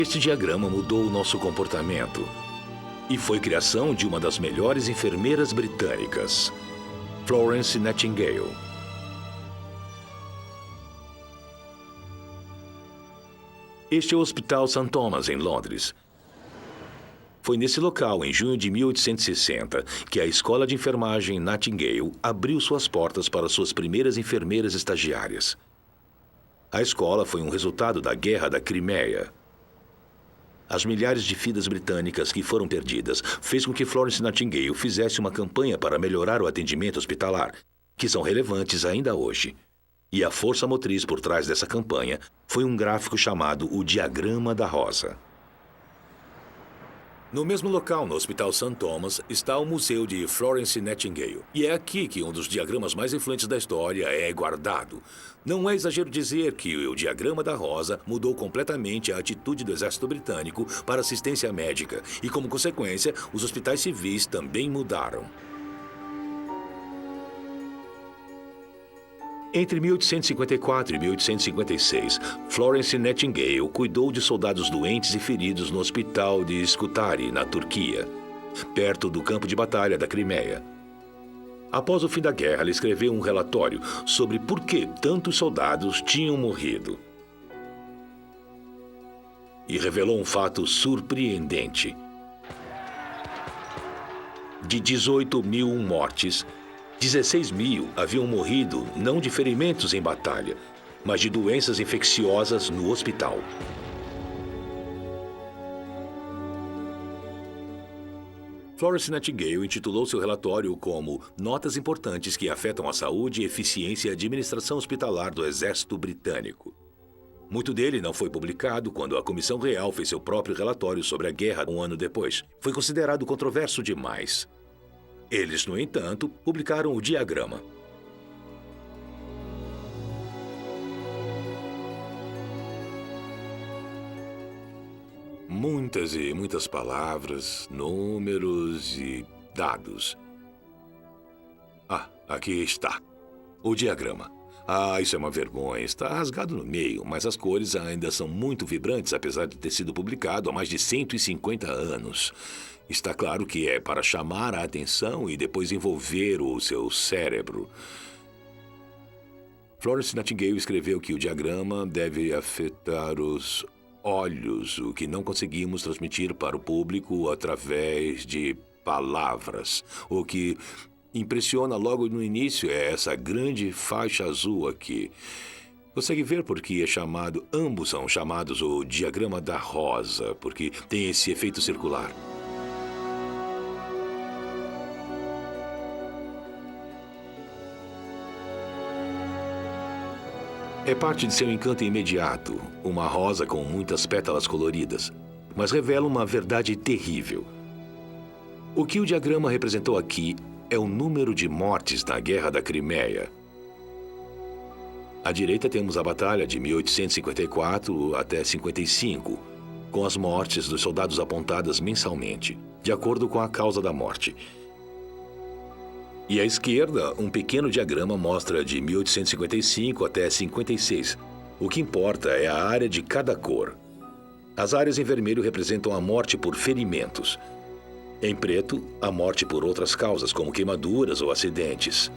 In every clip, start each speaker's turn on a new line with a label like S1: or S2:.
S1: Este diagrama mudou o nosso comportamento e foi criação de uma das melhores enfermeiras britânicas, Florence Nightingale. Este é o Hospital St. Thomas, em Londres. Foi nesse local, em junho de 1860, que a Escola de Enfermagem Nightingale abriu suas portas para suas primeiras enfermeiras estagiárias. A escola foi um resultado da Guerra da Crimeia. As milhares de vidas britânicas que foram perdidas fez com que Florence Nightingale fizesse uma campanha para melhorar o atendimento hospitalar, que são relevantes ainda hoje. E a força motriz por trás dessa campanha foi um gráfico chamado o Diagrama da Rosa. No mesmo local, no Hospital St. Thomas, está o Museu de Florence Nightingale. E é aqui que um dos diagramas mais influentes da história é guardado. Não é exagero dizer que o Diagrama da Rosa mudou completamente a atitude do Exército Britânico para assistência médica. E, como consequência, os hospitais civis também mudaram. Entre 1854 e 1856, Florence Nightingale cuidou de soldados doentes e feridos no hospital de Scutari, na Turquia, perto do campo de batalha da Crimeia. Após o fim da guerra, ela escreveu um relatório sobre por que tantos soldados tinham morrido. E revelou um fato surpreendente. De 18 mil mortes, 16 mil haviam morrido não de ferimentos em batalha, mas de doenças infecciosas no hospital. Florence Nightingale intitulou seu relatório como Notas Importantes que Afetam a Saúde, Eficiência e Administração Hospitalar do Exército Britânico. Muito dele não foi publicado quando a Comissão Real fez seu próprio relatório sobre a guerra um ano depois. Foi considerado controverso demais. Eles, no entanto, publicaram o diagrama. Muitas e muitas palavras, números e dados. Ah, aqui está. O diagrama. Ah, isso é uma vergonha. Está rasgado no meio, mas as cores ainda são muito vibrantes, apesar de ter sido publicado há mais de 150 anos. Está claro que é para chamar a atenção e depois envolver o seu cérebro. Florence Nightingale escreveu que o diagrama deve afetar os olhos, o que não conseguimos transmitir para o público através de palavras. O que impressiona logo no início é essa grande faixa azul aqui. Consegue ver por que é chamado, ambos são chamados o Diagrama da Rosa, porque tem esse efeito circular. É parte de seu encanto imediato, uma rosa com muitas pétalas coloridas, mas revela uma verdade terrível. O que o diagrama representou aqui é o número de mortes na Guerra da Crimeia. À direita temos a batalha de 1854 até 55, com as mortes dos soldados apontadas mensalmente, de acordo com a causa da morte. E à esquerda, um pequeno diagrama mostra de 1855 até 56. O que importa é a área de cada cor. As áreas em vermelho representam a morte por ferimentos. Em preto, a morte por outras causas, como queimaduras ou acidentes.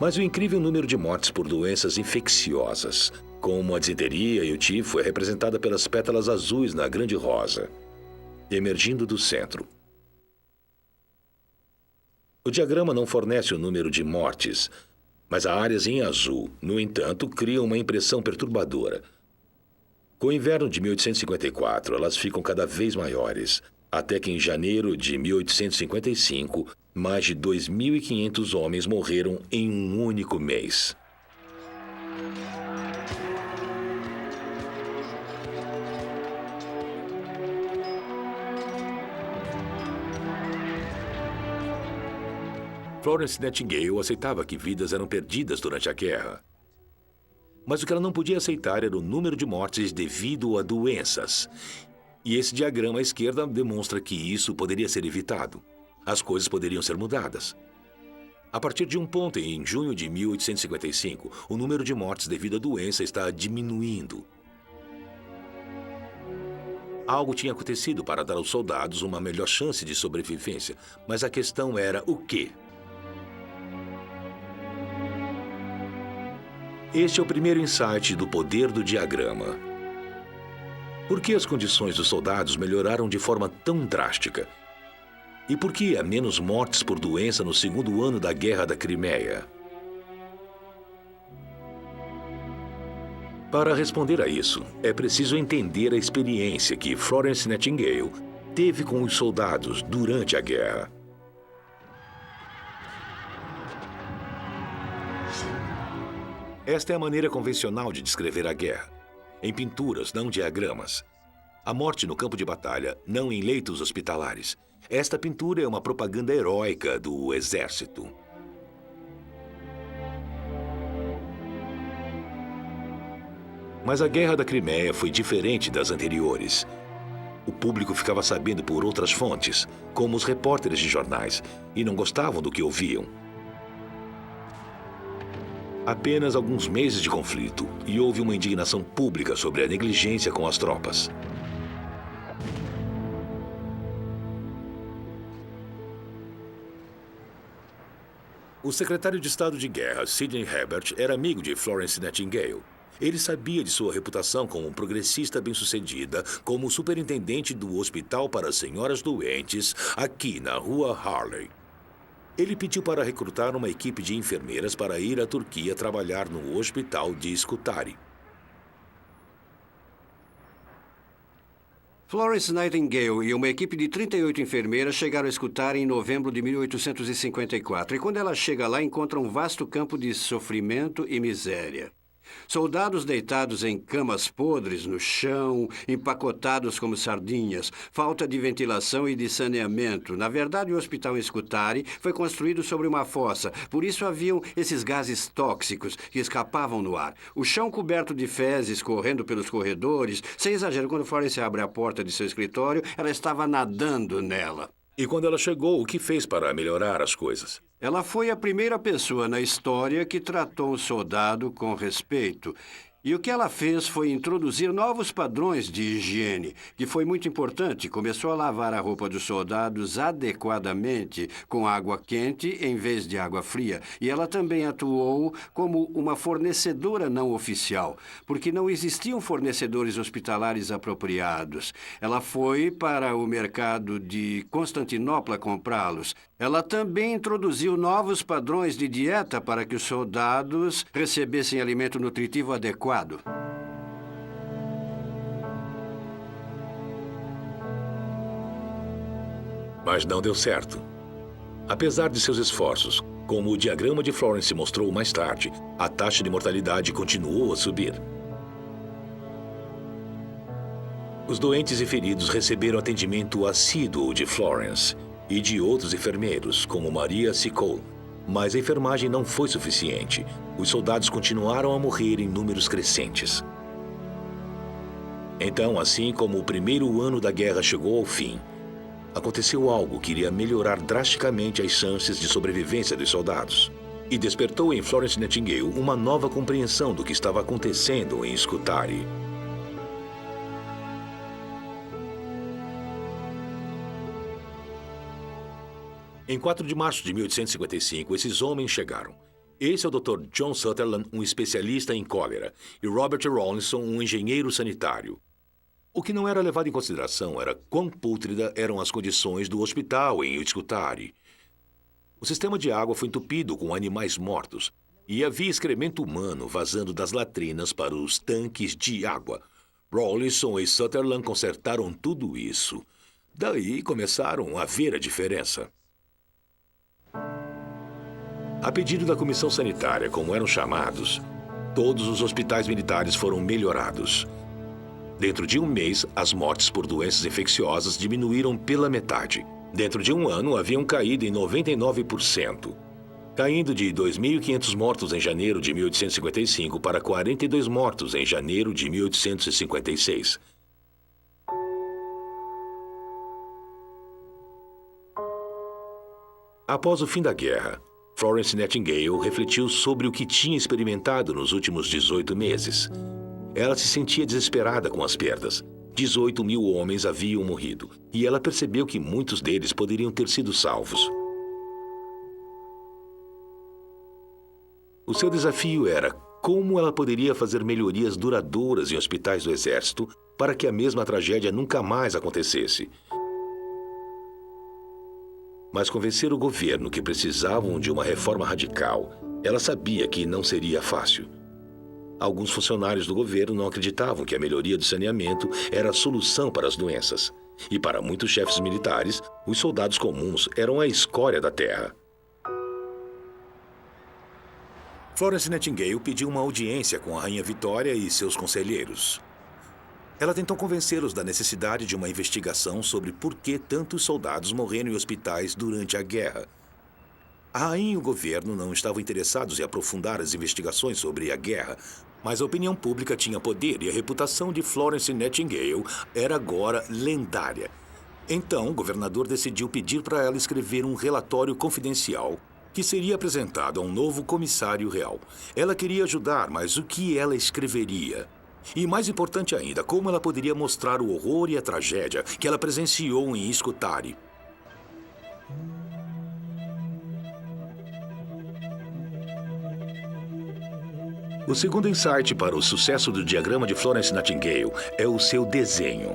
S1: Mas o incrível número de mortes por doenças infecciosas, como a disenteria e o tifo, é representada pelas pétalas azuis na grande rosa, emergindo do centro. O diagrama não fornece o número de mortes, mas as áreas em azul, no entanto, criam uma impressão perturbadora. Com o inverno de 1854, elas ficam cada vez maiores, até que em janeiro de 1855, mais de 2.500 homens morreram em um único mês. Florence Nightingale aceitava que vidas eram perdidas durante a guerra. Mas o que ela não podia aceitar era o número de mortes devido a doenças. E esse diagrama à esquerda demonstra que isso poderia ser evitado. As coisas poderiam ser mudadas. A partir de um ponto, em junho de 1855, o número de mortes devido à doença está diminuindo. Algo tinha acontecido para dar aos soldados uma melhor chance de sobrevivência, mas a questão era o quê? Este é o primeiro insight do poder do diagrama. Por que as condições dos soldados melhoraram de forma tão drástica? E por que há menos mortes por doença no segundo ano da Guerra da Crimeia? Para responder a isso, é preciso entender a experiência que Florence Nightingale teve com os soldados durante a guerra. Esta é a maneira convencional de descrever a guerra, em pinturas, não diagramas. A morte no campo de batalha, não em leitos hospitalares. Esta pintura é uma propaganda heróica do exército. Mas a Guerra da Crimeia foi diferente das anteriores. O público ficava sabendo por outras fontes, como os repórteres de jornais, e não gostavam do que ouviam. Apenas alguns meses de conflito e houve uma indignação pública sobre a negligência com as tropas. O secretário de Estado de Guerra, Sidney Herbert, era amigo de Florence Nightingale. Ele sabia de sua reputação como progressista bem-sucedida, como superintendente do hospital para senhoras doentes, aqui na Rua Harley. Ele pediu para recrutar uma equipe de enfermeiras para ir à Turquia trabalhar no hospital de Scutari.
S2: Florence Nightingale e uma equipe de 38 enfermeiras chegaram a Scutari em novembro de 1854. E quando ela chega lá, encontra um vasto campo de sofrimento e miséria. Soldados deitados em camas podres no chão, empacotados como sardinhas, falta de ventilação e de saneamento. Na verdade, o hospital em Scutari foi construído sobre uma fossa, por isso haviam esses gases tóxicos que escapavam no ar. O chão coberto de fezes correndo pelos corredores. Sem exagero, quando Florence abre a porta de seu escritório, ela estava nadando nela.
S1: E quando ela chegou, o que fez para melhorar as coisas?
S2: Ela foi a primeira pessoa na história que tratou um soldado com respeito. E o que ela fez foi introduzir novos padrões de higiene, que foi muito importante. Começou a lavar a roupa dos soldados adequadamente, com água quente em vez de água fria. E ela também atuou como uma fornecedora não oficial, porque não existiam fornecedores hospitalares apropriados. Ela foi para o mercado de Constantinopla comprá-los. Ela também introduziu novos padrões de dieta para que os soldados recebessem alimento nutritivo adequado.
S1: Mas não deu certo. Apesar de seus esforços, como o diagrama de Florence mostrou mais tarde, a taxa de mortalidade continuou a subir. Os doentes e feridos receberam atendimento assíduo de Florence e de outros enfermeiros, como Maria Sicol. Mas a enfermagem não foi suficiente. Os soldados continuaram a morrer em números crescentes. Então, assim como o primeiro ano da guerra chegou ao fim, aconteceu algo que iria melhorar drasticamente as chances de sobrevivência dos soldados. E despertou em Florence Nightingale uma nova compreensão do que estava acontecendo em Scutari. Em 4 de março de 1855, esses homens chegaram. Esse é o Dr. John Sutherland, um especialista em cólera, e Robert Rawlinson, um engenheiro sanitário. O que não era levado em consideração era quão pútrida eram as condições do hospital em Scutari. O sistema de água foi entupido com animais mortos, e havia excremento humano vazando das latrinas para os tanques de água. Rawlinson e Sutherland consertaram tudo isso. Daí começaram a ver a diferença. A pedido da comissão sanitária, como eram chamados, todos os hospitais militares foram melhorados. Dentro de um mês, as mortes por doenças infecciosas diminuíram pela metade. Dentro de um ano, haviam caído em 99%, caindo de 2.500 mortos em janeiro de 1855 para 42 mortos em janeiro de 1856. Após o fim da guerra, Florence Nightingale refletiu sobre o que tinha experimentado nos últimos 18 meses. Ela se sentia desesperada com as perdas, 18.000 homens haviam morrido, e ela percebeu que muitos deles poderiam ter sido salvos. O seu desafio era como ela poderia fazer melhorias duradouras em hospitais do exército para que a mesma tragédia nunca mais acontecesse. Mas convencer o governo que precisavam de uma reforma radical, ela sabia que não seria fácil. Alguns funcionários do governo não acreditavam que a melhoria do saneamento era a solução para as doenças. E para muitos chefes militares, os soldados comuns eram a escória da terra. Florence Nightingale pediu uma audiência com a Rainha Vitória e seus conselheiros. Ela tentou convencê-los da necessidade de uma investigação sobre por que tantos soldados morreram em hospitais durante a guerra. A rainha e o governo não estavam interessados em aprofundar as investigações sobre a guerra, mas a opinião pública tinha poder e a reputação de Florence Nightingale era agora lendária. Então, o governador decidiu pedir para ela escrever um relatório confidencial que seria apresentado a um novo comissário real. Ela queria ajudar, mas o que ela escreveria? E mais importante ainda, como ela poderia mostrar o horror e a tragédia que ela presenciou em Scutari? O segundo insight para o sucesso do diagrama de Florence Nightingale é o seu desenho.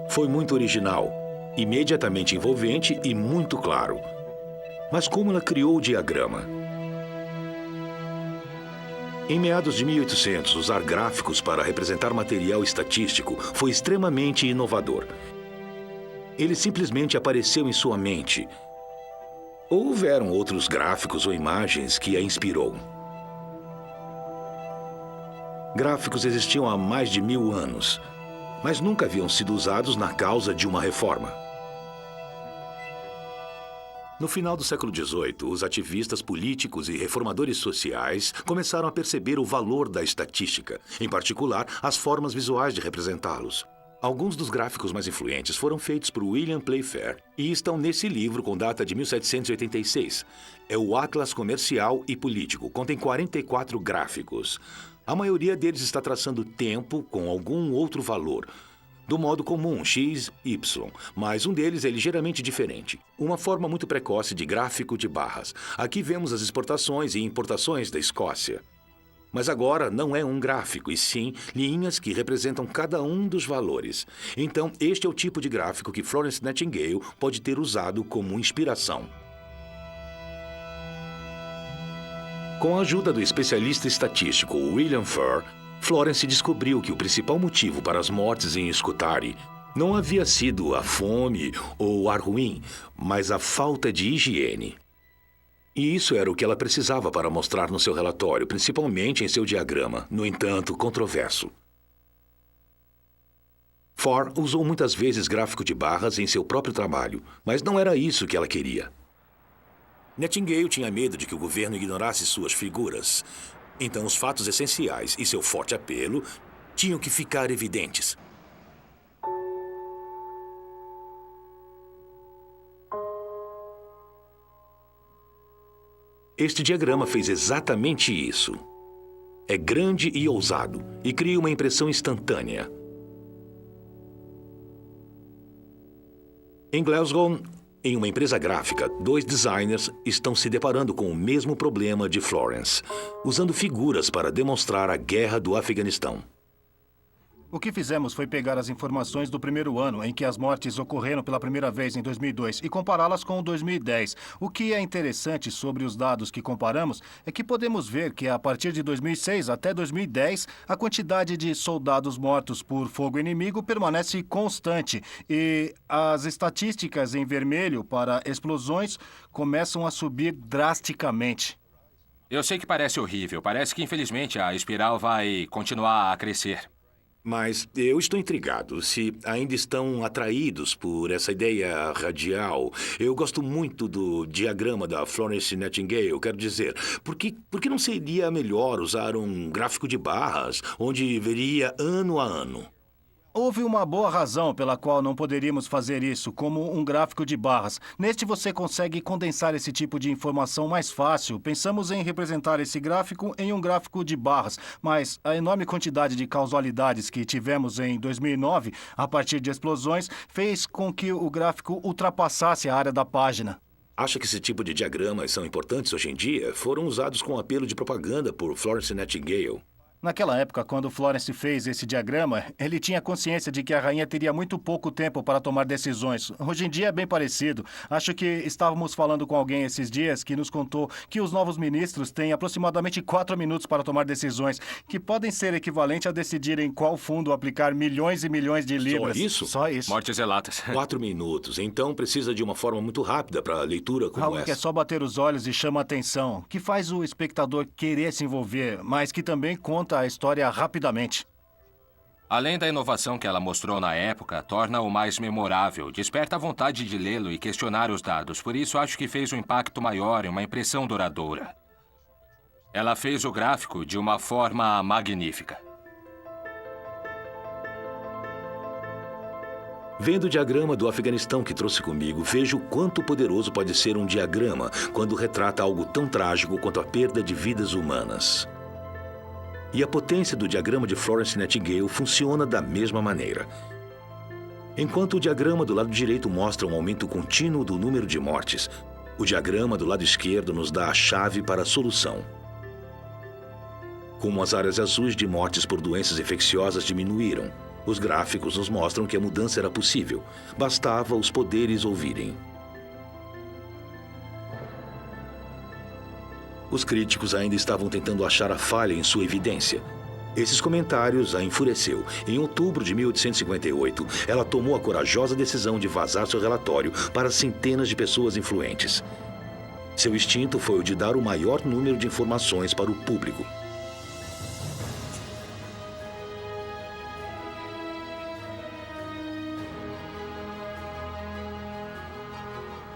S1: Foi muito original, imediatamente envolvente e muito claro. Mas como ela criou o diagrama? Em meados de 1800, usar gráficos para representar material estatístico foi extremamente inovador. Ele simplesmente apareceu em sua mente. Ou houveram outros gráficos ou imagens que a inspirou? Gráficos existiam há mais de 1000 anos, mas nunca haviam sido usados na causa de uma reforma. No final do século XVIII, os ativistas políticos e reformadores sociais começaram a perceber o valor da estatística, em particular as formas visuais de representá-los. Alguns dos gráficos mais influentes foram feitos por William Playfair e estão nesse livro com data de 1786. É o Atlas Comercial e Político, contém 44 gráficos. A maioria deles está traçando tempo com algum outro valor, do modo comum, X, Y, mas um deles é ligeiramente diferente. Uma forma muito precoce de gráfico de barras. Aqui vemos as exportações e importações da Escócia. Mas agora não é um gráfico, e sim linhas que representam cada um dos valores. Então, este é o tipo de gráfico que Florence Nightingale pode ter usado como inspiração. Com a ajuda do especialista estatístico William Furr, Florence descobriu que o principal motivo para as mortes em Scutari não havia sido a fome ou o ar ruim, mas a falta de higiene. E isso era o que ela precisava para mostrar no seu relatório, principalmente em seu diagrama, no entanto, controverso. Furr usou muitas vezes gráfico de barras em seu próprio trabalho, mas não era isso que ela queria. Nightingale tinha medo de que o governo ignorasse suas figuras. Então, os fatos essenciais e seu forte apelo tinham que ficar evidentes. Este diagrama fez exatamente isso. É grande e ousado e cria uma impressão instantânea. Em Glasgow, em uma empresa gráfica, 2 designers estão se deparando com o mesmo problema de Florence, usando figuras para demonstrar a guerra do Afeganistão.
S3: O que fizemos foi pegar as informações do primeiro ano em que as mortes ocorreram pela primeira vez em 2002 e compará-las com 2010. O que é interessante sobre os dados que comparamos é que podemos ver que a partir de 2006 até 2010, a quantidade de soldados mortos por fogo inimigo permanece constante e as estatísticas em vermelho para explosões começam a subir drasticamente.
S4: Eu sei que parece horrível. Parece que, infelizmente, a espiral vai continuar a crescer.
S1: Mas eu estou intrigado se ainda estão atraídos por essa ideia radial. Eu gosto muito do diagrama da Florence Nightingale, quero dizer. Por que não seria melhor usar um gráfico de barras, onde veria ano a ano?
S3: Houve uma boa razão pela qual não poderíamos fazer isso, como um gráfico de barras. Neste você consegue condensar esse tipo de informação mais fácil. Pensamos em representar esse gráfico em um gráfico de barras, mas a enorme quantidade de causalidades que tivemos em 2009, a partir de explosões, fez com que o gráfico ultrapassasse a área da página.
S1: Acha que esse tipo de diagramas são importantes hoje em dia? Foram usados com apelo de propaganda por Florence Nightingale.
S3: Naquela época, quando Florence fez esse diagrama, ele tinha consciência de que a rainha teria muito pouco tempo para tomar decisões. Hoje em dia é bem parecido. Acho que estávamos falando com alguém esses dias que nos contou que os novos ministros têm aproximadamente 4 minutos para tomar decisões, que podem ser equivalente a decidir em qual fundo aplicar milhões e milhões de libras.
S1: Só isso?
S3: Só isso.
S4: Mortes relatas.
S1: 4 minutos. Então precisa de uma forma muito rápida para a leitura como
S3: Algo
S1: essa.
S3: que é só bater os olhos e chama a atenção, que faz o espectador querer se envolver, mas que também conta a história rapidamente.
S4: Além da inovação que ela mostrou na época, torna-o mais memorável, desperta a vontade de lê-lo e questionar os dados. Por isso, acho que fez um impacto maior e uma impressão duradoura. Ela fez o gráfico de uma forma magnífica.
S1: Vendo o diagrama do Afeganistão que trouxe comigo, vejo quanto poderoso pode ser um diagrama quando retrata algo tão trágico quanto a perda de vidas humanas. E a potência do diagrama de Florence Nightingale funciona da mesma maneira. Enquanto o diagrama do lado direito mostra um aumento contínuo do número de mortes, o diagrama do lado esquerdo nos dá a chave para a solução. Como as áreas azuis de mortes por doenças infecciosas diminuíram, os gráficos nos mostram que a mudança era possível. Bastava os poderes ouvirem. Os críticos ainda estavam tentando achar a falha em sua evidência. Esses comentários a enfureceu. Em outubro de 1858, ela tomou a corajosa decisão de vazar seu relatório para centenas de pessoas influentes. Seu instinto foi o de dar o maior número de informações para o público.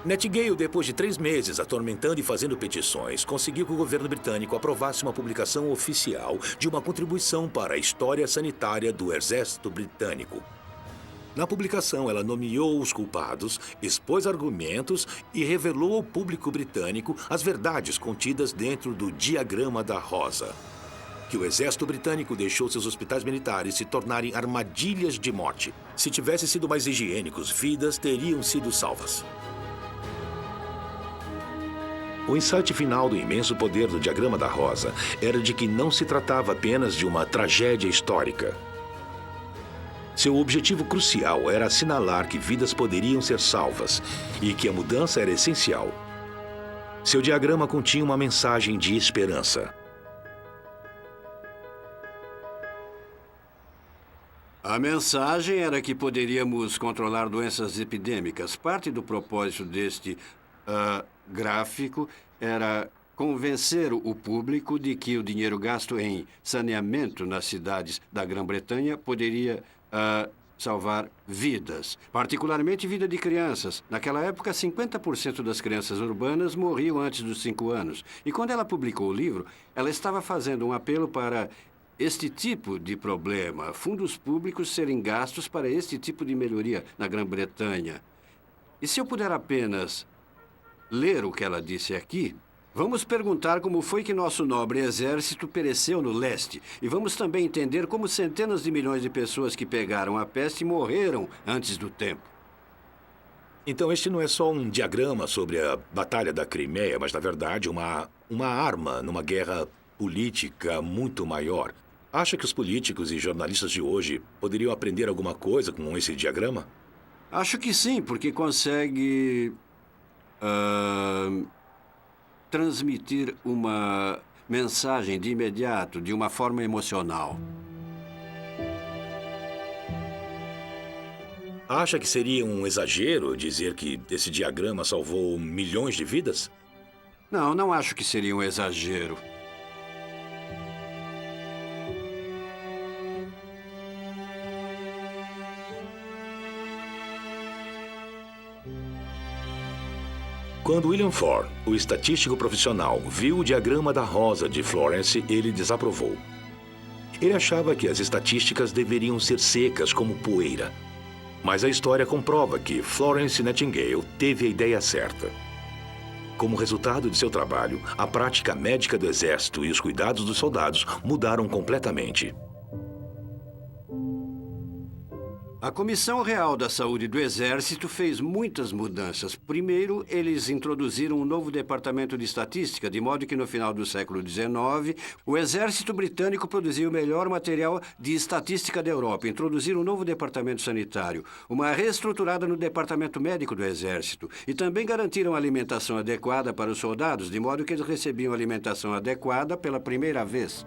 S1: Nightingale, depois de 3 meses atormentando e fazendo petições, conseguiu que o governo britânico aprovasse uma publicação oficial de uma contribuição para a história sanitária do Exército Britânico. Na publicação, ela nomeou os culpados, expôs argumentos e revelou ao público britânico as verdades contidas dentro do Diagrama da Rosa. Que o Exército Britânico deixou seus hospitais militares se tornarem armadilhas de morte. Se tivessem sido mais higiênicos, vidas teriam sido salvas. O insight final do imenso poder do Diagrama da Rosa era de que não se tratava apenas de uma tragédia histórica. Seu objetivo crucial era assinalar que vidas poderiam ser salvas e que a mudança era essencial. Seu diagrama continha uma mensagem de esperança.
S2: A mensagem era que poderíamos controlar doenças epidêmicas. Parte do propósito deste gráfico era convencer o público de que o dinheiro gasto em saneamento nas cidades da Grã-Bretanha poderia salvar vidas, particularmente vida de crianças. Naquela época, 50% das crianças urbanas morriam antes dos 5 anos. E quando ela publicou o livro, ela estava fazendo um apelo para este tipo de problema, fundos públicos serem gastos para este tipo de melhoria na Grã-Bretanha. E se eu puder apenas ler o que ela disse aqui, vamos perguntar como foi que nosso nobre exército pereceu no leste. E vamos também entender como centenas de milhões de pessoas que pegaram a peste morreram antes do tempo.
S1: Então este não é só um diagrama sobre a Batalha da Crimeia, mas na verdade uma arma numa guerra política muito maior. Acha que os políticos e jornalistas de hoje poderiam aprender alguma coisa com esse diagrama?
S2: Acho que sim, porque consegue transmitir uma mensagem de imediato, de uma forma emocional.
S1: Acha que seria um exagero dizer que esse diagrama salvou milhões de vidas?
S2: Não acho que seria um exagero.
S1: Quando William Ford, o estatístico profissional, viu o diagrama da Rosa de Florence, ele desaprovou. Ele achava que as estatísticas deveriam ser secas como poeira. Mas a história comprova que Florence Nightingale teve a ideia certa. Como resultado de seu trabalho, a prática médica do Exército e os cuidados dos soldados mudaram completamente.
S2: A Comissão Real da Saúde do Exército fez muitas mudanças. Primeiro, eles introduziram um novo departamento de estatística, de modo que no final do século XIX, o Exército Britânico produzia o melhor material de estatística da Europa. Introduziram um novo departamento sanitário, uma reestruturada no departamento médico do Exército. E também garantiram alimentação adequada para os soldados, de modo que eles recebiam alimentação adequada pela primeira vez.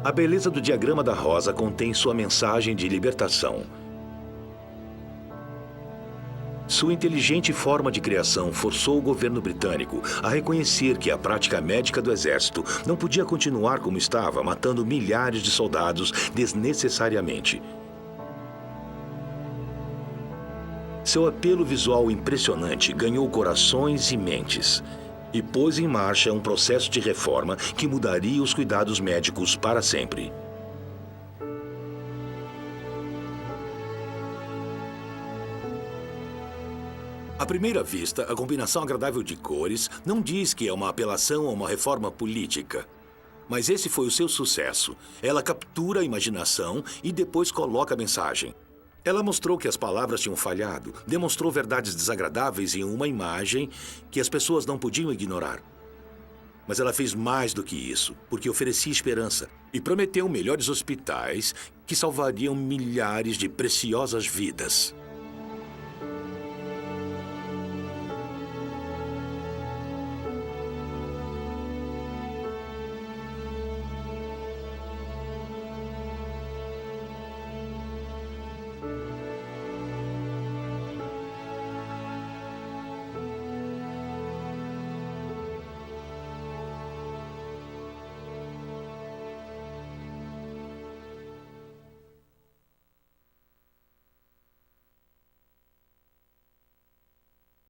S1: A beleza do diagrama da rosa contém sua mensagem de libertação. Sua inteligente forma de criação forçou o governo britânico a reconhecer que a prática médica do exército não podia continuar como estava, matando milhares de soldados desnecessariamente. Seu apelo visual impressionante ganhou corações e mentes e pôs em marcha um processo de reforma que mudaria os cuidados médicos para sempre. À primeira vista, a combinação agradável de cores não diz que é uma apelação a uma reforma política. Mas esse foi o seu sucesso. Ela captura a imaginação e depois coloca a mensagem. Ela mostrou que as palavras tinham falhado, demonstrou verdades desagradáveis em uma imagem que as pessoas não podiam ignorar. Mas ela fez mais do que isso, porque oferecia esperança e prometeu melhores hospitais que salvariam milhares de preciosas vidas.